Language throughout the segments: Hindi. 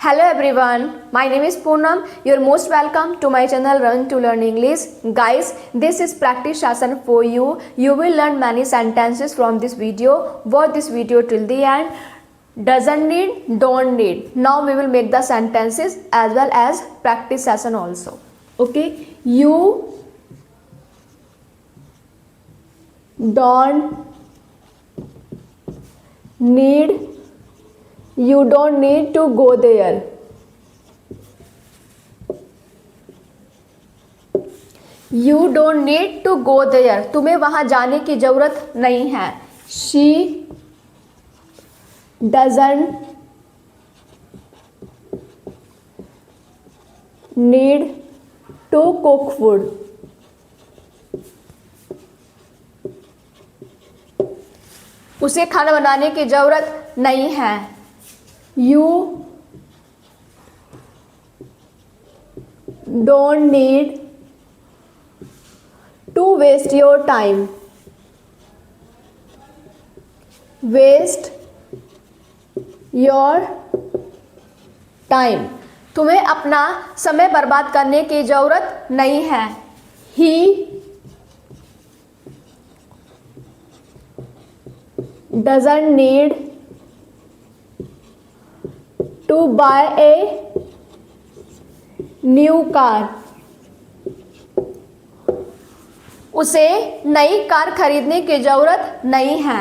Hello everyone, my name is Poonam. You're most welcome to my channel Run to Learn English. Guys, this is practice session for you. You will learn many sentences from this video. Watch this video till the end. Doesn't need, don't need. Now we will make the sentences as well as practice session also. Okay, you don't need, you don't need to go there. You don't need to go there. तुम्हें वहां जाने की जरूरत नहीं है. She doesn't need to cook food. उसे खाना बनाने की जरूरत नहीं है. You don't need to waste your time. Waste your time. तुम्हें अपना समय बर्बाद करने की जरूरत नहीं है. He doesn't need to buy a new car. उसे नई कार खरीदने की जरूरत नहीं है.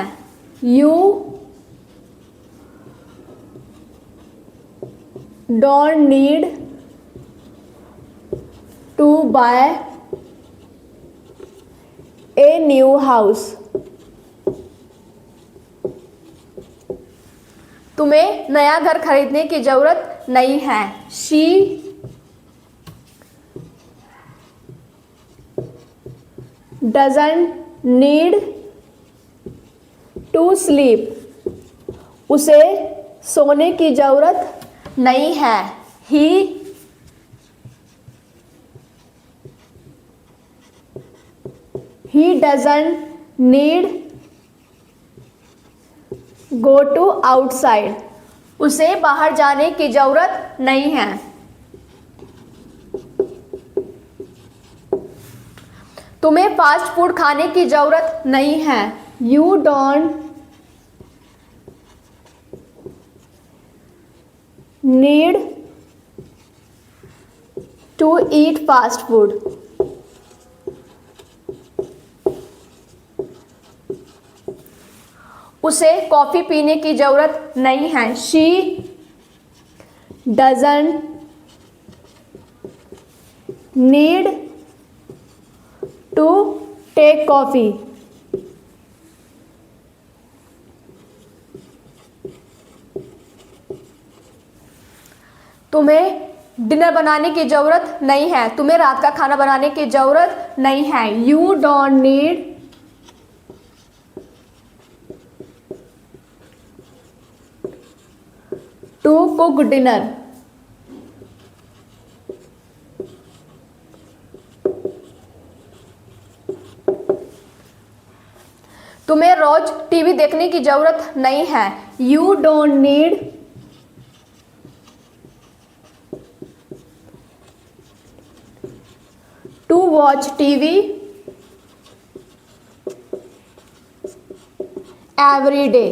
You don't need to buy a new house. तुम्हें नया घर खरीदने की जरूरत नहीं है. She doesn't need to sleep. उसे सोने की जरूरत नहीं है. He doesn't need go to outside. उसे बाहर जाने की जरूरत नहीं है. तुम्हें फास्ट फूड खाने की जरूरत नहीं है. You don't need to eat fast food. उसे कॉफी पीने की जरूरत नहीं है. She doesn't need to take coffee. तुम्हें डिनर बनाने की जरूरत नहीं है. तुम्हें रात का खाना बनाने की जरूरत नहीं है. You don't need to cook dinner. तुम्हें रोज टीवी देखने की जरूरत नहीं है. You don't need to watch TV every day.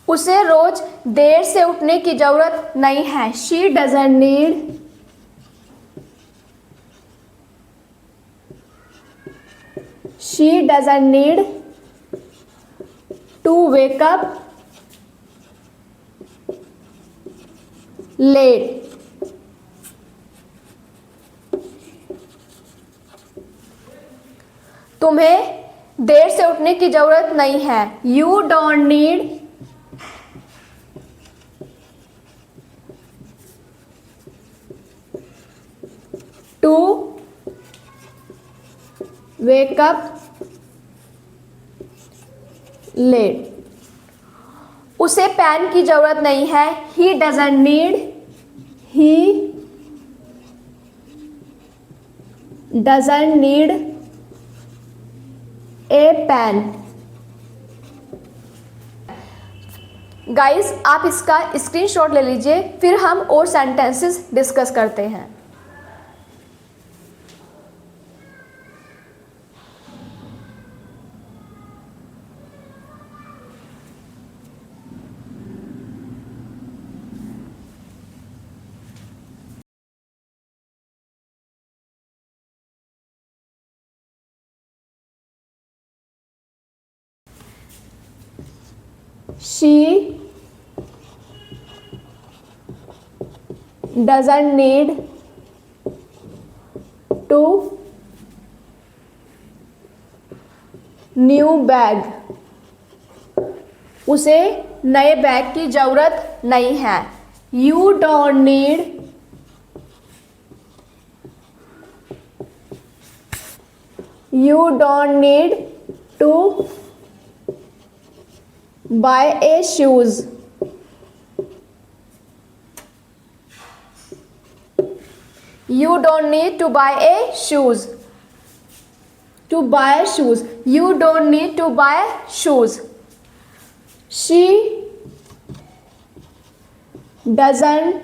उसे रोज देर से उठने की जरूरत नहीं है. She doesn't need to wake up late. तुम्हें देर से उठने की जरूरत नहीं है. You don't need to wake up late. उसे पेन की जरूरत नहीं है. He doesn't need a pen. Guys आप इसका स्क्रीनशॉट ले लीजिए, फिर हम और सेंटेंसेस डिस्कस करते हैं। She doesn't need to new bag. उसे नए बैग की जरूरत नहीं है। You don't need to buy a shoes. You don't need to buy a shoes. To buy shoes. You don't need to buy shoes. She doesn't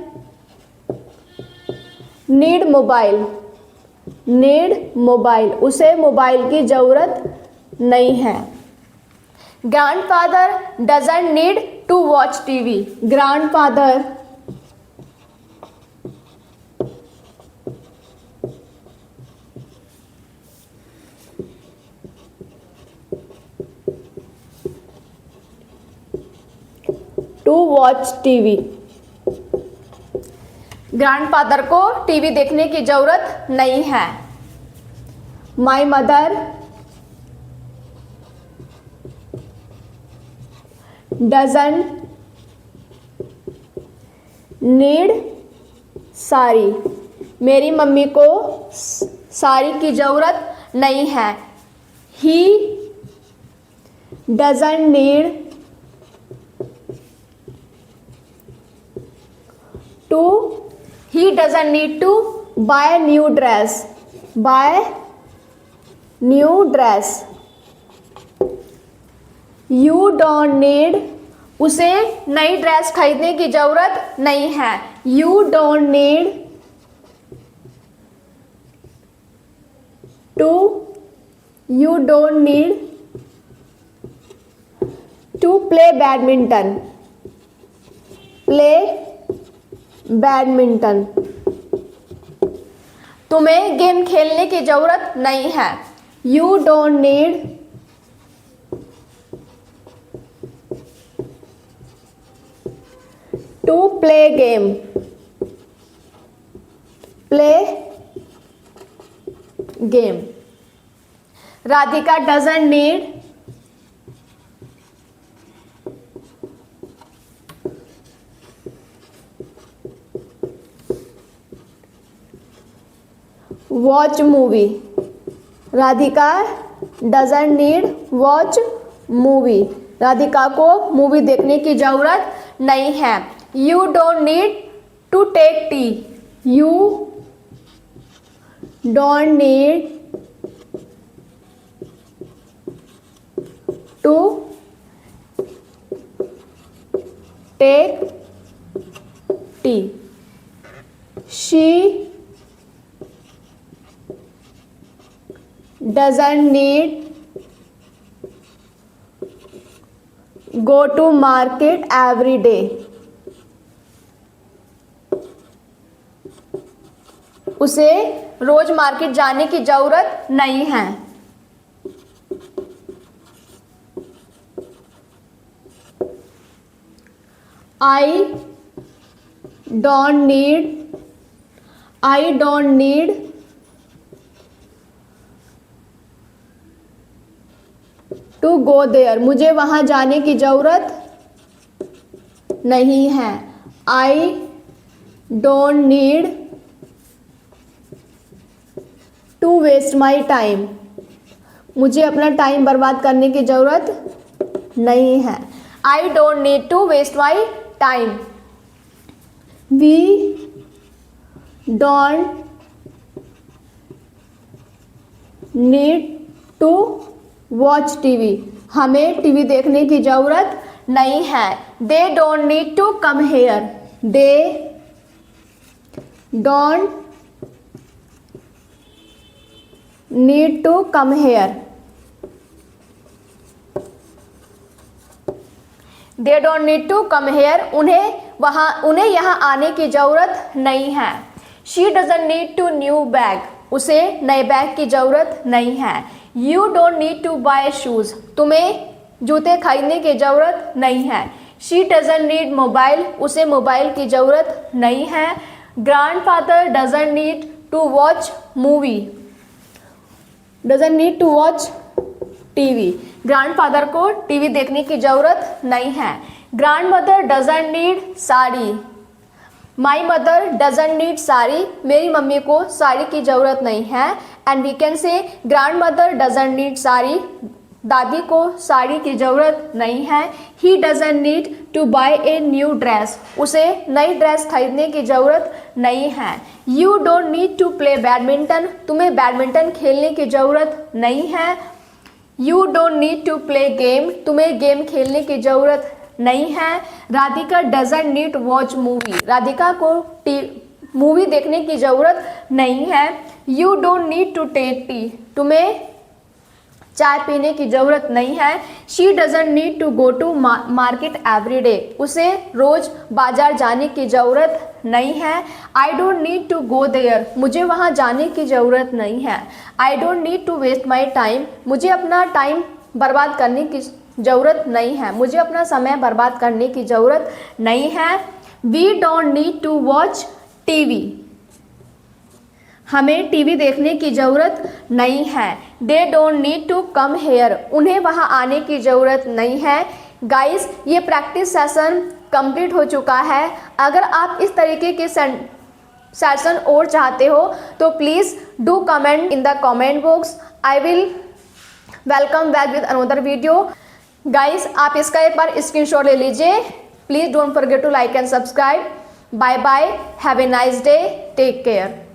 need mobile. Need mobile. उसे मोबाइल की ज़रूरत नहीं है। Grandfather doesn't need to watch TV. Grandfather to watch TV. Grandfather को टीवी देखने की जरूरत नहीं है। My mother doesn't need sari. मेरी मम्मी को साड़ी की जरूरत नहीं है। He doesn't need to buy new dress. Buy new dress. You don't need उसे नई ड्रेस खरीदने की जरूरत नहीं है। You don't need to play badminton. Badminton. तुम्हें गेम खेलने की जरूरत नहीं है। You don't need to play game. Radhika doesn't need watch movie. Radhika doesn't need watch movie. Radhika को मूवी देखने की जरूरत नहीं है। You don't need to take tea. You don't need to take tea. She doesn't need go to market every day. उसे रोज मार्केट जाने की जरूरत नहीं है। I don't need to go there. मुझे वहां जाने की जरूरत नहीं है। I don't need to waste my time. मुझे अपना टाइम बर्बाद करने की जरूरत नहीं है। I don't need to waste my time. We don't need to watch TV. हमें टीवी देखने की ज़रूरत नहीं है। They don't need to come here, they don't need to come here, they don't need to come here, उन्हें यहाँ आने की ज़रूरत नहीं है। She doesn't need to new bag, उसे नए बैग की ज़रूरत नहीं है। You don't need to buy shoes, तुम्हें जूते खरीदने की ज़रूरत नहीं है। शी डजंट नीड मोबाइल, उसे मोबाइल की ज़रूरत नहीं है। Grandfather doesn't need to watch movie, doesn't need to watch TV, grandfather को टीवी देखने की ज़रूरत नहीं है। Grandmother doesn't need sari, my mother doesn't need sari, मेरी मम्मी को साड़ी की ज़रूरत नहीं है। And we can say grandmother doesn't need sari, दादी को साड़ी की ज़रूरत नहीं है। He doesn't need to buy a new dress, उसे नई ड्रेस खरीदने की ज़रूरत नहीं है। You don't need to play badminton, तुम्हें बैडमिंटन खेलने की ज़रूरत नहीं है। You don't need to play game, तुम्हें गेम खेलने की ज़रूरत नहीं है। Radhika doesn't need watch movie, Radhika को मूवी देखने की ज़रूरत नहीं है। You don't need to take tea, तुम्हें चाय पीने की ज़रूरत नहीं है। She doesn't need to go to market every day, उसे रोज़ बाजार जाने की ज़रूरत नहीं है। I don't need to go there, मुझे वहाँ जाने की ज़रूरत नहीं है। I don't need to waste my time, मुझे अपना टाइम बर्बाद करने की ज़रूरत नहीं है, मुझे अपना समय बर्बाद करने की ज़रूरत नहीं है। We don't need to watch TV, हमें टीवी देखने की ज़रूरत नहीं है। They don't need to come here, उन्हें वहाँ आने की ज़रूरत नहीं है। गाइस, ये प्रैक्टिस सेशन कंप्लीट हो चुका है। अगर आप इस तरीके के सेशन और चाहते हो तो please do comment in the comment box. I will welcome back with another video. Guys, आप इसका एक बार स्क्रीनशॉट ले लीजिए। Please don't forget to like and subscribe. Bye bye, have a nice day, take care.